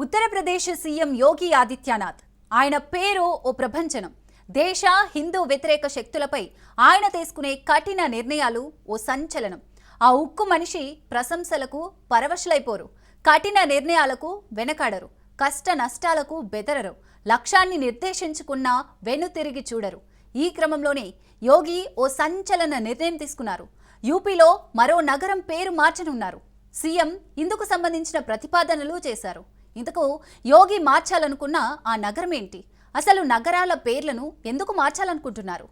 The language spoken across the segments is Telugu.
ఉత్తరప్రదేశ్ సీఎం యోగి ఆదిత్యనాథ్ ఆయన పేరు ఓ ప్రపంచనం. దేశ హిందూ వ్యతిరేక శక్తులపై ఆయన తీసుకునే కఠిన నిర్ణయాలు ఓ సంచలనం. ఆ ఉక్కు మనిషి ప్రశంసలకు పరవశులైపోరు, కఠిన నిర్ణయాలకు వెనకాడరు, కష్ట నష్టాలకు బెదరరు, లక్ష్యాన్ని నిర్దేశించుకున్నా వెనుతిరిగి చూడరు. ఈ క్రమంలోనే యోగి ఓ సంచలన నిర్ణయం తీసుకున్నారు. యూపీలో మరో నగరం పేరు మార్చనున్నారు. సీఎం ఇందుకు సంబంధించిన ప్రతిపాదనలు చేశారు. ఇంతకు యోగి మార్చాలనుకున్న ఆ నగరం ఏంటి? అసలు నగరాల పేర్లను ఎందుకు మార్చాలనుకుంటున్నారు?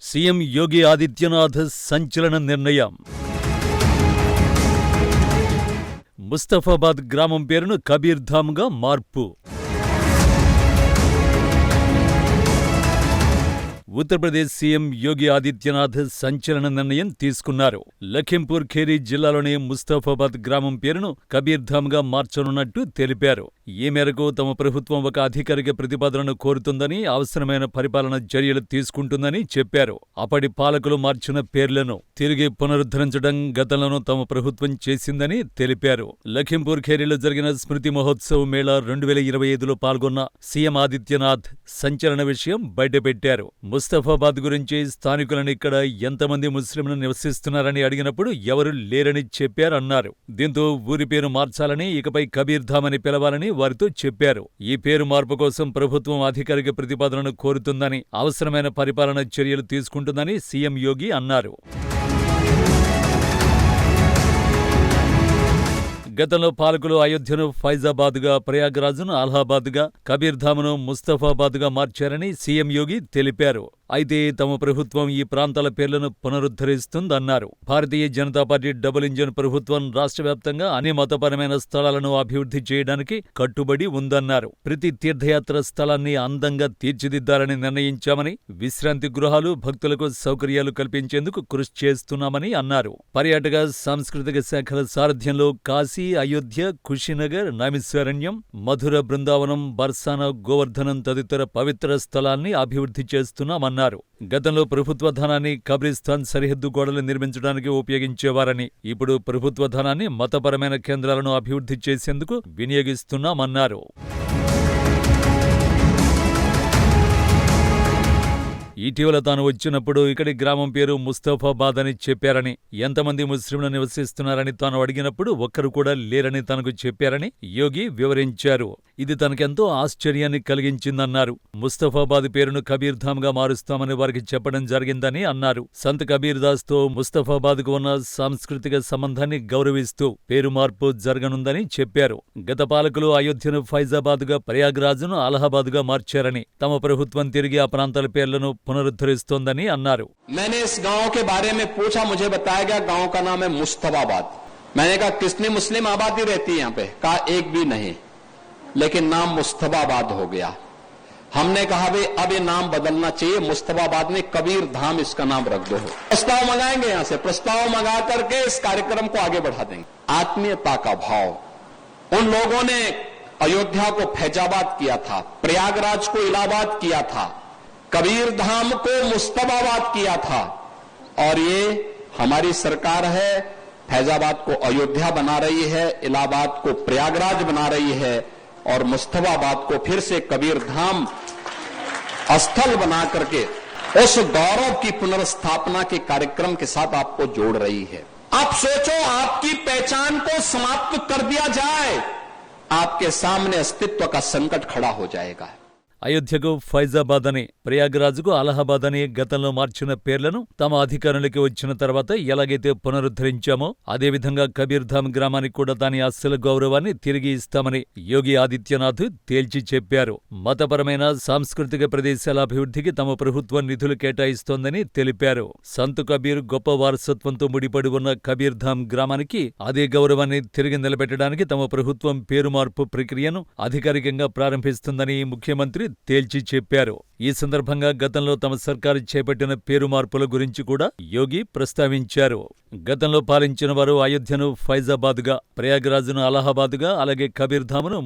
సీఎం యోగి ఆదిత్యనాథ్ సంచలన నిర్ణయం. ముస్తఫాబాద్ గ్రామం పేరును కబీర్ధామ్గా మార్పు. ఉత్తరప్రదేశ్ సీఎం యోగి ఆదిత్యనాథ్ సంచలన నిర్ణయం తీసుకున్నారు. లఖింపూర్ ఖేరీ జిల్లాలోని ముస్తఫాబాద్ గ్రామం పేరును కబీర్ధామ్గా మార్చనున్నట్టు తెలిపారు. ఈ మేరకు తమ ప్రభుత్వం ఒక అధికారిక ప్రతిపాదనను కోరుతుందని, అవసరమైన పరిపాలన చర్యలు తీసుకుంటుందని చెప్పారు. అప్పటి పాలకులు మార్చిన పేర్లను తిరిగి పునరుద్ధరించడం గతంలోనూ తమ ప్రభుత్వం చేసిందని తెలిపారు. లఖింపూర్ ఖేరీలో జరిగిన స్మృతి మహోత్సవ్ మేళా 2025లో పాల్గొన్న సీఎం ఆదిత్యనాథ్ సంచలన విషయం బయటపెట్టారు. ముస్తఫాబాద్ గురించి స్థానికులను ఇక్కడ ఎంతమంది ముస్లింలు నివసిస్తున్నారని అడిగినప్పుడు ఎవరు లేరని చెప్పారన్నారు. దీంతో ఊరి పేరు మార్చాలని, ఇకపై కబీర్ధామ్ అని పిలవాలని వారితో చెప్పారు. ఈ పేరు మార్పు కోసం ప్రభుత్వం అధికారిక ప్రతిపాదనను కోరుతుందని, అవసరమైన పరిపాలన చర్యలు తీసుకుంటుందని సీఎం యోగి అన్నారు. గతంలో పాలకులు అయోధ్యను ఫైజాబాద్గా, ప్రయాగ్రాజ్ను అలహాబాద్గా, కబీర్ధామ్ను ముస్తఫాబాద్గా మార్చారని సీఎం యోగి తెలిపారు. అయితే తమ ప్రభుత్వం ఈ ప్రాంతాల పేర్లను పునరుద్ధరిస్తుందన్నారు. Bharatiya Janata party double engine ప్రభుత్వం రాష్ట్ర వ్యాప్తంగా అన్ని మతపరమైన స్థలాలను అభివృద్ధి చేయడానికి కట్టుబడి ఉందన్నారు. ప్రతి తీర్థయాత్ర స్థలాన్ని అందంగా తీర్చిదిద్దాలని నిర్ణయించామని, విశ్రాంతి గృహాలు, భక్తులకు సౌకర్యాలు కల్పించేందుకు కృషి చేస్తున్నామని అన్నారు. పర్యాటక సాంస్కృతిక శాఖల సారథ్యంలో కాశీ, అయోధ్య, కుషినగర్, నైమిషారణ్యం, మధుర, బృందావనం, బర్సానా, గోవర్ధనం తదితర పవిత్ర స్థలాన్ని అభివృద్ధి చేస్తున్నామన్నారు. గతంలో ప్రభుత్వ ధనాన్ని కబ్రిస్తాన్ సరిహద్దు గోడలు నిర్మించడానికి ఉపయోగించేవారని, ఇప్పుడు ప్రభుత్వ ధనాన్ని మతపరమైన కేంద్రాలను అభివృద్ధి చేసేందుకు వినియోగిస్తున్నామన్నారు. ఇటీవల తాను వచ్చినప్పుడు ఇక్కడి గ్రామం పేరు ముస్తఫాబాద్ అని చెప్పారని, ఎంతమంది ముస్లింలు నివసిస్తున్నారని తాను అడిగినప్పుడు ఒక్కరు కూడా లేరని తనకు చెప్పారని యోగి వివరించారు. ఇది తనకెంతో ఆశ్చర్యాన్ని కలిగించిందన్నారు. ముస్తఫాబాద్ పేరును కబీర్ధామ్గా మారుస్తామని వారికి చెప్పడం జరిగిందని అన్నారు. సంత్ కబీర్ దాస్తో ముస్తఫాబాద్కు ఉన్న సాంస్కృతిక సంబంధాన్ని గౌరవిస్తూ పేరు మార్పు జరగనుందని చెప్పారు. గత పాలకులు అయోధ్యను ఫైజాబాద్గా, ప్రయాగ్రాజ్ను అలహాబాద్గా మార్చారని, తమ ప్రభుత్వం తిరిగి ఆ ప్రాంతాల పేర్లను పునరుద్ధరిస్తోందని అన్నారు. मैंने इस गांव के बारे में पूछा, मुझे बताया गया गांव का नाम है मुस्तफाबाद। मैंने कहा कितनी मुस्लिम आबादी रहती है यहाँ पे? कहा एक भी नहीं, लेकिन नाम मुस्तफाबाद हो गया। हमने कहा भाई अब ये नाम बदलना चाहिए, मुस्तफाबाद में कबीर धाम इसका नाम रख दो। प्रस्ताव मंगाएंगे, यहाँ से प्रस्ताव मंगा करके इस कार्यक्रम को आगे बढ़ा देंगे। आत्मीयता का भाव, उन लोगों ने अयोध्या को फैजाबाद किया था, प्रयागराज को इलाहाबाद किया था, कबीर धाम को मुस्तफाबाद किया था, और ये हमारी सरकार है फैजाबाद को अयोध्या बना रही है, इलाहाबाद को प्रयागराज बना रही है, और मुस्तफाबाद को फिर से कबीर धाम स्थल बना करके उस गौरव की पुनर्स्थापना के कार्यक्रम के साथ आपको जोड़ रही है। आप सोचो, आपकी पहचान को समाप्त कर दिया जाए, आपके सामने अस्तित्व का संकट खड़ा हो जाएगा। అయోధ్యకు ఫైజాబాద్ అని, ప్రయాగ్రాజ్కు అలహాబాద్ అని గతంలో మార్చిన పేర్లను తమ అధికారంలోకి వచ్చిన తర్వాత ఎలాగైతే పునరుద్ధరించామో అదేవిధంగా కబీర్ధామ్ గ్రామానికి కూడా దాని అస్సలు గౌరవాన్ని తిరిగి ఇస్తామని యోగి ఆదిత్యనాథ్ తేల్చి చెప్పారు. మతపరమైన సాంస్కృతిక ప్రదేశాల అభివృద్ధికి తమ ప్రభుత్వం నిధులు కేటాయిస్తోందని తెలిపారు. సంత్ కబీర్ గొప్ప వారసత్వంతో ముడిపడి ఉన్న కబీర్ధామ్ గ్రామానికి అదే గౌరవాన్ని తిరిగి నిలబెట్టడానికి తమ ప్రభుత్వం పేరు మార్పు ప్రక్రియను అధికారికంగా ప్రారంభిస్తుందని ముఖ్యమంత్రి తేల్చి చెప్పారు. ఈ సందర్భంగా గతంలో తమ సర్కారు చేపట్టిన పేరు మార్పుల గురించి కూడా యోగి ప్రస్తావించారు. గతంలో పాలించిన వారు అయోధ్యను ఫైజాబాద్గా, ప్రయాగ్రాజ్ను అలహాబాద్గా, అలాగే కబీర్ధామ్ను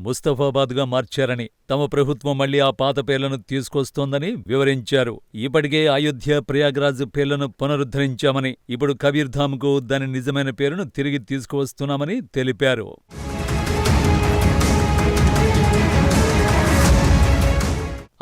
ముస్తఫాబాద్గా మార్చారని, తమ ప్రభుత్వం మళ్లీ ఆ పాత పేర్లను తీసుకొస్తోందని వివరించారు. ఇప్పటికే అయోధ్య, ప్రయాగ్రాజ్ పేర్లను పునరుద్ధరించామని, ఇప్పుడు కబీర్ధామ్కు దాని నిజమైన పేరును తిరిగి తీసుకువస్తున్నామని తెలిపారు.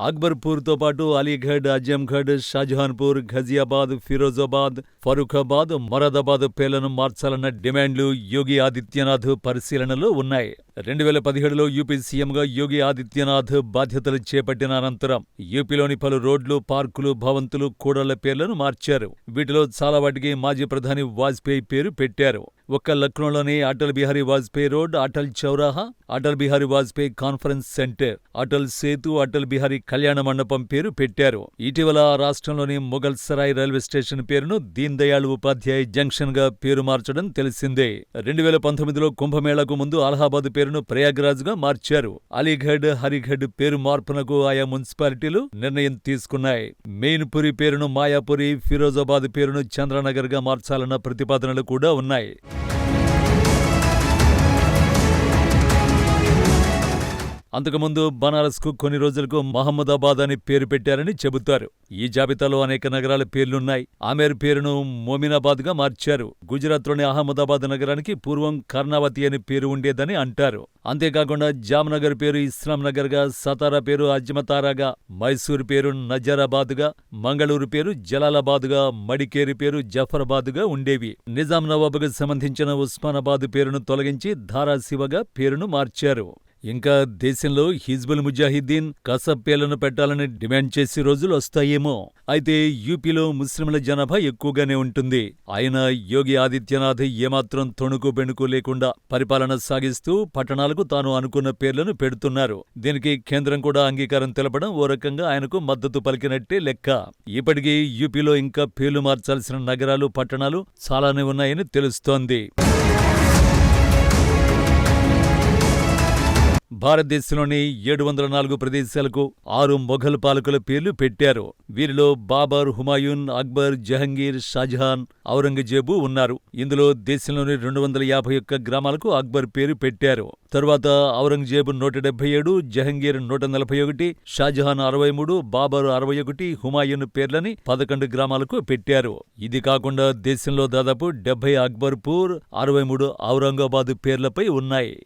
అక్బర్పూర్తో పాటు అలీగఢ్, అజంగఢ్, షాజహాన్పూర్, ఘజియాబాద్, ఫిరోజాబాద్, ఫరూఖాబాద్, మొరాదాబాద్ పేర్లను మార్చాలన్న డిమాండ్లు యోగి ఆదిత్యనాథ్ పరిశీలనలో ఉన్నాయి. 2017లో యూపీ సీఎంగా యోగి ఆదిత్యనాథ్ బాధ్యతలు చేపట్టిన అనంతరం యూపీలోని పలు రోడ్లు, పార్కులు, భవంతులు, కూడళ్ల పేర్లను మార్చారు. వీటిలో చాలా వాటికి మాజీ ప్రధాని వాజ్పేయి పేరు పెట్టారు. ఒక్క లక్నోలోని Atal Bihari Vajpayee road, Atal చౌరాహా, Atal Bihari Vajpayee conference centre, Atal Setu, Atal Bihari కళ్యాణ మండపం పేరు పెట్టారు. ఇటీవల రాష్ట్రంలోని మొఘల్ సరాయ్ రైల్వే స్టేషన్ పేరును దీన్ దయాళ్ ఉపాధ్యాయ్ జంక్షన్ గా పేరు మార్చడం తెలిసిందే. 2019లో కుంభమేళాకు ముందు అలహాబాద్ పేరును ప్రయాగ్రాజ్ గా మార్చారు. అలీగఢ్, హరిగఢ్ పేరు మార్పునకు ఆయా మున్సిపాలిటీలు నిర్ణయం తీసుకున్నాయి. మెయిన్పురి పేరును మాయాపురి, ఫిరోజాబాద్ పేరును చంద్రనగర్ గా మార్చాలన్న ప్రతిపాదనలు కూడా ఉన్నాయి. అంతకుముందు బనారస్కు కొన్ని రోజులకు మహమ్మదాబాద్ అని పేరు పెట్టారని చెబుతారు. ఈ జాబితాలో అనేక నగరాల పేర్లున్నాయి. ఆమెర్ పేరును మోమినాబాద్ గా మార్చారు. గుజరాత్లోని అహ్మదాబాద్ నగరానికి పూర్వం కర్ణావతి అని పేరు ఉండేదని అంటారు. అంతేకాకుండా జామ్నగర్ పేరు ఇస్లాంనగర్ గా, సతారా పేరు అజ్మతారాగా, మైసూర్ పేరు నజరాబాద్ గా, మంగళూరు పేరు జలాలాబాద్ గా, మడికేరి పేరు జఫరాబాద్ గా ఉండేవి. నిజాం నవాబుకు సంబంధించిన ఉస్మానాబాద్ పేరును తొలగించి ధారాశివగా పేరును మార్చారు. ఇంకా దేశంలో హిజ్బుల్ ముజాహిద్దీన్, కసబ్ పేర్లను పెట్టాలని డిమాండ్ చేసే రోజులు వస్తాయేమో. అయితే యూపీలో ముస్లింల జనాభా ఎక్కువగానే ఉంటుంది. అయినా యోగి ఆదిత్యనాథ్ ఏమాత్రం తొణుకు బెణుకు లేకుండా పరిపాలన సాగిస్తూ పట్టణాలకు తాను అనుకున్న పేర్లను పెడుతున్నారు. దీనికి కేంద్రం కూడా అంగీకారం తెలపడం ఓ రకంగా ఆయనకు మద్దతు పలికినట్టే లెక్క. ఇప్పటికీ యూపీలో ఇంకా పేర్లు మార్చాల్సిన నగరాలు, పట్టణాలు చాలానే ఉన్నాయని తెలుస్తోంది. భారతదేశంలోని 704 ప్రదేశాలకు 6 మొఘల్ పాలకుల పేర్లు పెట్టారు. వీరిలో బాబర్, హుమాయూన్, అక్బర్, జహంగీర్, షాజహాన్, ఔరంగజేబు ఉన్నారు. ఇందులో దేశంలోని 251 గ్రామాలకు అక్బర్ పేరు పెట్టారు. తరువాత ఔరంగజేబు 177, జహంగీర్ 141, షాజహాన్ 63, బాబర్ 61, హుమాయూన్ పేర్లని 11 గ్రామాలకు పెట్టారు. ఇది కాకుండా దేశంలో దాదాపు 70 అక్బర్పూర్, 63 ఔరంగాబాద్ పేర్లపై ఉన్నాయి.